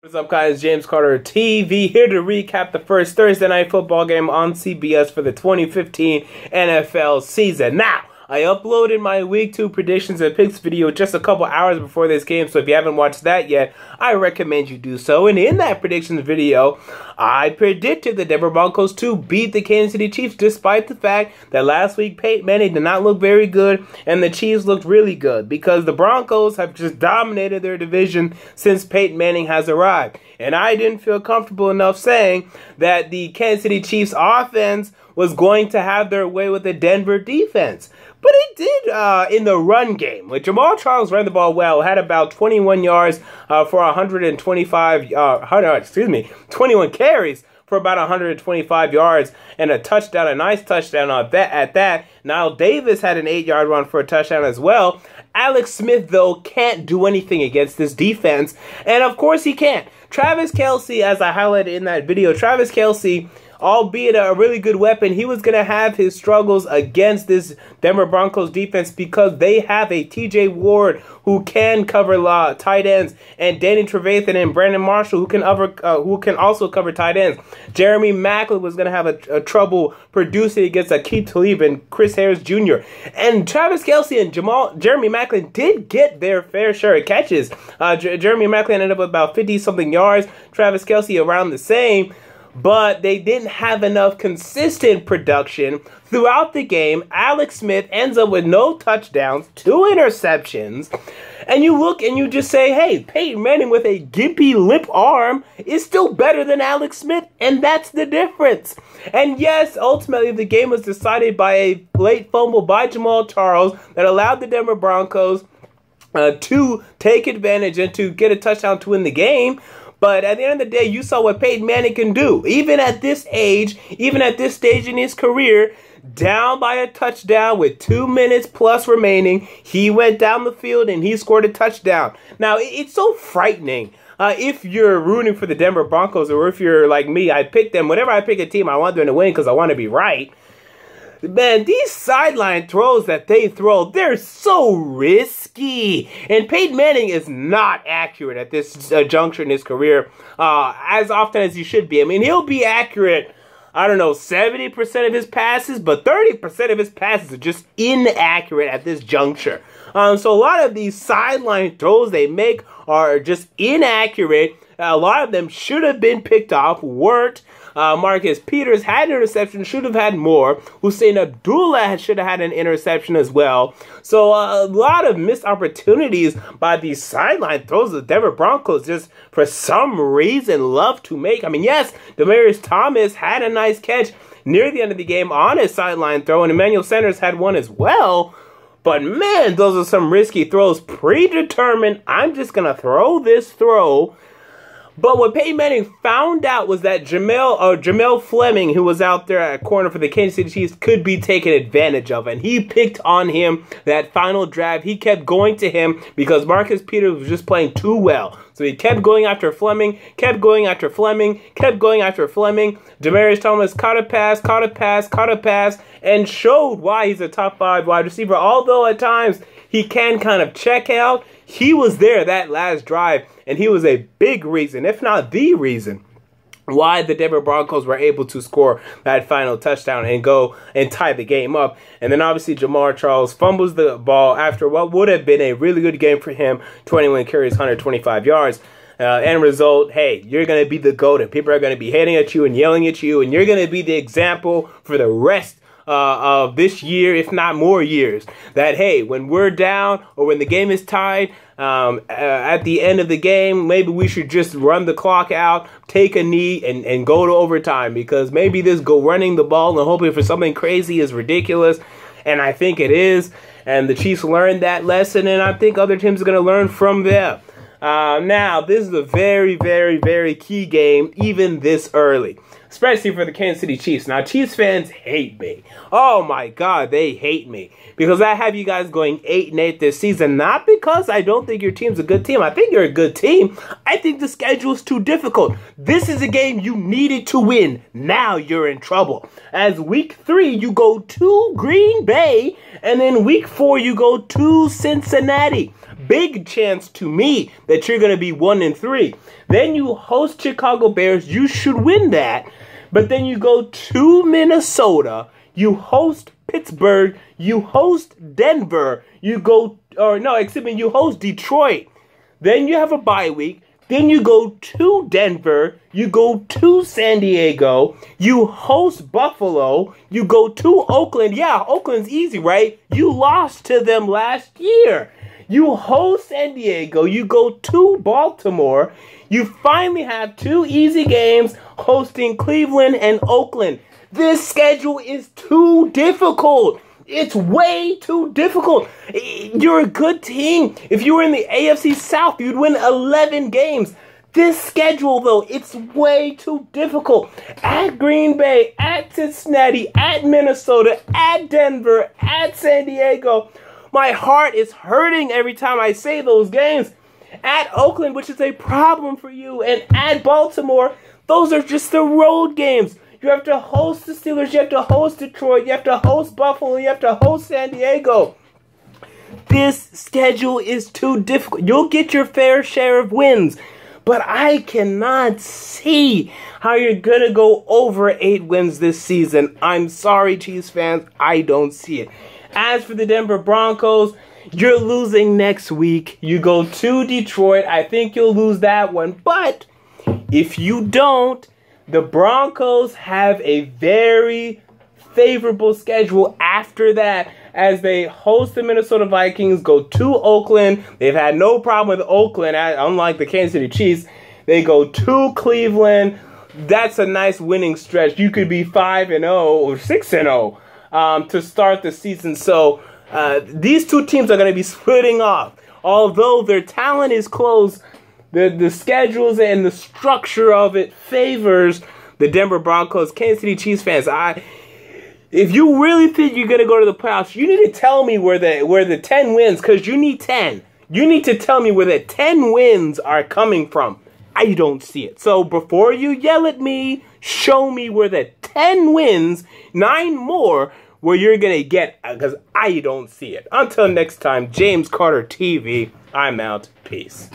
What's up, guys? James Carter TV here to recap the first Thursday night football game on CBS for the 2015 NFL season. Now, I uploaded my Week 2 predictions and picks video just a couple hours before this game, so if you haven't watched that yet, I recommend you do so. And in that predictions video, I predicted the Denver Broncos to beat the Kansas City Chiefs, despite the fact that last week Peyton Manning did not look very good and the Chiefs looked really good, because the Broncos have just dominated their division since Peyton Manning has arrived. And I didn't feel comfortable enough saying that the Kansas City Chiefs offense was going to have their way with the Denver defense. But it did in the run game. Like, Jamaal Charles ran the ball well, had about 21 yards for 21 carries for about 125 yards and a touchdown, a nice touchdown at that. Now, Davis had an 8-yard run for a touchdown as well. Alex Smith, though, can't do anything against this defense, and of course he can't. Travis Kelce, as I highlighted in that video, Travis Kelce, albeit a really good weapon, he was going to have his struggles against this Denver Broncos defense because they have a TJ Ward who can cover tight ends, and Danny Trevathan and Brandon Marshall who can also cover tight ends. Jeremy Maclin was going to have a trouble producing against Aqib Talib and Chris Harris Jr. And Travis Kelce and Jeremy Maclin did get their fair share of catches. Jeremy Maclin ended up with about 50-something yards, Travis Kelce around the same. But they didn't have enough consistent production throughout the game. Alex Smith ends up with no touchdowns, 2 interceptions. And you look and you just say, hey, Peyton Manning with a gimpy, limp arm is still better than Alex Smith, and that's the difference. And yes, ultimately the game was decided by a late fumble by Jamaal Charles that allowed the Denver Broncos to take advantage and to get a touchdown to win the game. But at the end of the day, you saw what Peyton Manning can do. Even at this age, even at this stage in his career, down by a touchdown with 2 minutes plus remaining, he went down the field and he scored a touchdown. Now, it's so frightening. If you're rooting for the Denver Broncos, or if you're like me, I pick them. Whenever I pick a team, I want them to win because I want to be right. Man, these sideline throws that they throw, they're so risky. And Peyton Manning is not accurate at this juncture in his career as often as he should be. I mean, he'll be accurate, I don't know, 70% of his passes, but 30% of his passes are just inaccurate at this juncture. So a lot of these sideline throws they make are just inaccurate. A lot of them should have been picked off, weren't. Marcus Peters had an interception, should have had more. Hussein Abdullah should have had an interception as well. So a lot of missed opportunities by these sideline throws the Denver Broncos just for some reason love to make. I mean, yes, Demaryius Thomas had a nice catch near the end of the game on his sideline throw, and Emmanuel Sanders had one as well. But man, those are some risky throws, predetermined. I'm just going to throw this throw. But what Peyton Manning found out was that Jamel Fleming, who was out there at corner for the Kansas City Chiefs, could be taken advantage of. And he picked on him that final drive. He kept going to him because Marcus Peters was just playing too well. So he kept going after Fleming, kept going after Fleming, kept going after Fleming. Demaryius Thomas caught a pass, and showed why he's a top 5 wide receiver. Although at times he can kind of check out, he was there that last drive, and he was a big reason, if not the reason, why the Denver Broncos were able to score that final touchdown and go and tie the game up. And then obviously Jamaal Charles fumbles the ball after what would have been a really good game for him, 21 carries, 125 yards. End result, hey, you're going to be the GOAT, and people are going to be hating at you and yelling at you, and you're going to be the example for the rest of this year, if not more years, that, hey, when we're down or when the game is tied, at the end of the game, maybe we should just run the clock out, take a knee, and go to overtime, because maybe this running the ball and hoping for something crazy is ridiculous, and I think it is, and the Chiefs learned that lesson, and I think other teams are going to learn from them. Now, this is a very, very, very key game, even this early, especially for the Kansas City Chiefs. Now, Chiefs fans hate me. Oh my God, they hate me, because I have you guys going 8-8 this season, not because I don't think your team's a good team. I think you're a good team. I think the schedule's too difficult. This is a game you needed to win. Now you're in trouble. As week 3, you go to Green Bay, and then week 4, you go to Cincinnati. big chance to me that you're going to be 1-3. Then you host Chicago Bears. You should win that. But then you go to Minnesota. You host Pittsburgh. You host Denver. You host Detroit. Then you have a bye week. Then you go to Denver. You go to San Diego. You host Buffalo. You go to Oakland. Yeah, Oakland's easy, right? You lost to them last year. You host San Diego. You go to Baltimore. You finally have 2 easy games hosting Cleveland and Oakland. This schedule is too difficult. It's way too difficult. You're a good team. If you were in the AFC South, you'd win 11 games. This schedule, though, it's way too difficult. At Green Bay, at Cincinnati, at Minnesota, at Denver, at San Diego. My heart is hurting every time I say those games. At Oakland, which is a problem for you, and at Baltimore, those are just the road games. You have to host the Steelers, you have to host Detroit, you have to host Buffalo, you have to host San Diego. This schedule is too difficult. You'll get your fair share of wins, but I cannot see how you're going to go over 8 wins this season. I'm sorry, Chiefs fans, I don't see it. As for the Denver Broncos, you're losing next week. You go to Detroit. I think you'll lose that one, but if you don't, the Broncos have a very favorable schedule after that as they host the Minnesota Vikings, go to Oakland. They've had no problem with Oakland, unlike the Kansas City Chiefs. They go to Cleveland. That's a nice winning stretch. You could be 5-0 or 6-0 to start the season. So these 2 teams are going to be splitting off. Although their talent is close, the schedules and the structure of it favors the Denver Broncos. Kansas City Chiefs fans, if you really think you're going to go to the playoffs, you need to tell me where the 10 wins, because you need 10. You need to tell me where the 10 wins are coming from. I don't see it. So before you yell at me, show me where the 10 wins, 9 more, where you're going to get, because I don't see it. Until next time, James Carter TV, I'm out. Peace.